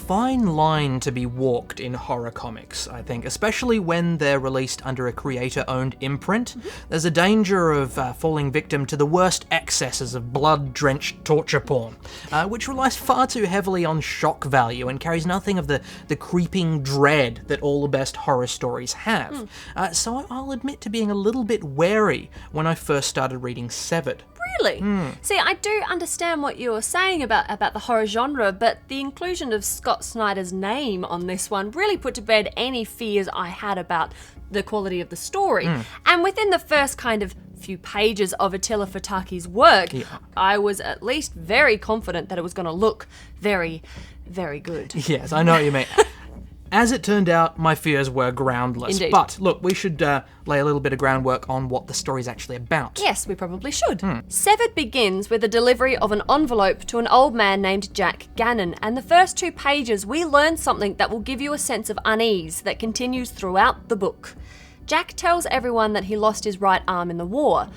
fine line to be walked in horror comics, I think, especially when they're released under a creator-owned imprint. There's a danger of falling victim to the worst excesses of blood-drenched torture porn, which relies far too heavily on shock value and carries nothing of the creeping dread that all the best horror stories have. So I'll admit to being a little bit wary when I first started reading Severed. Really? See, I do understand what you were saying about the horror genre, but the inclusion of Scott Snyder's name on this one really put to bed any fears I had about the quality of the story. And within the first kind of few pages of Attila Fataki's work, I was at least very confident that it was going to look very, very good. Yes, I know what you mean. As it turned out, my fears were groundless. Indeed. But look, we should lay a little bit of groundwork on what the story's actually about. Yes, we probably should. Severed begins with the delivery of an envelope to an old man named Jack Gannon, and the first 2 pages we learn something that will give you a sense of unease that continues throughout the book. Jack tells everyone that he lost his right arm in the war,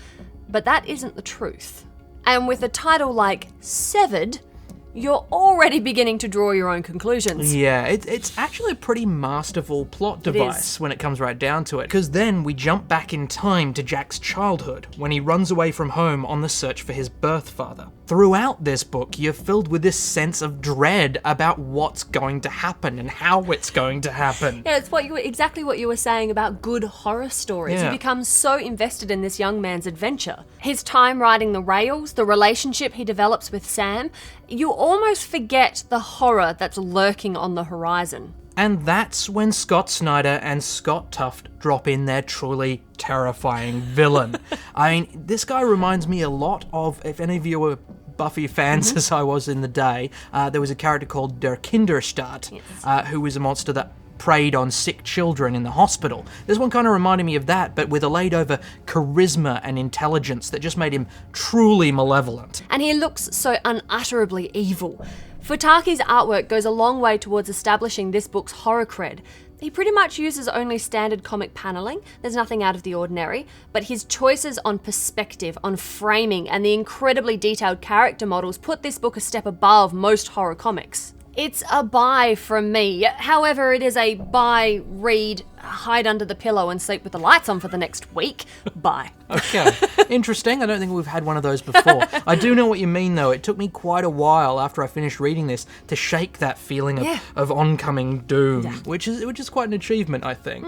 but that isn't the truth. And with a title like Severed, you're already beginning to draw your own conclusions. Yeah, it's actually a pretty masterful plot device when it comes right down to it, because then we jump back in time to Jack's childhood, when he runs away from home on the search for his birth father. Throughout this book, you're filled with this sense of dread about what's going to happen and how it's going to happen. Yeah, it's exactly what you were saying about good horror stories. Yeah. You become so invested in this young man's adventure. His time riding the rails, the relationship he develops with Sam, you almost forget the horror that's lurking on the horizon. And that's when Scott Snyder and Scott Tuft drop in their truly terrifying villain. I mean, this guy reminds me a lot of, if any of you were Buffy fans as I was in the day, there was a character called Der Kinderstadt, who was a monster that preyed on sick children in the hospital. This one kind of reminded me of that, but with a laid-over charisma and intelligence that just made him truly malevolent. And he looks so unutterably evil. Futaki's artwork goes a long way towards establishing this book's horror cred. He pretty much uses only standard comic paneling, there's nothing out of the ordinary, but his choices on perspective, on framing, and the incredibly detailed character models put this book a step above most horror comics. It's a buy from me. However, it is a buy, read, hide under the pillow and sleep with the lights on for the next week. Buy. Okay, interesting. I don't think we've had one of those before. I do know what you mean, though. It took me quite a while after I finished reading this to shake that feeling of oncoming doom, which is quite an achievement, I think.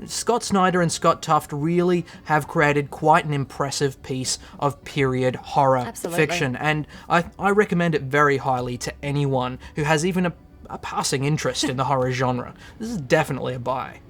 Scott Snyder and Scott Tuft really have created quite an impressive piece of period horror fiction, and I recommend it very highly to anyone who has even a passing interest in the horror genre. This is definitely a buy.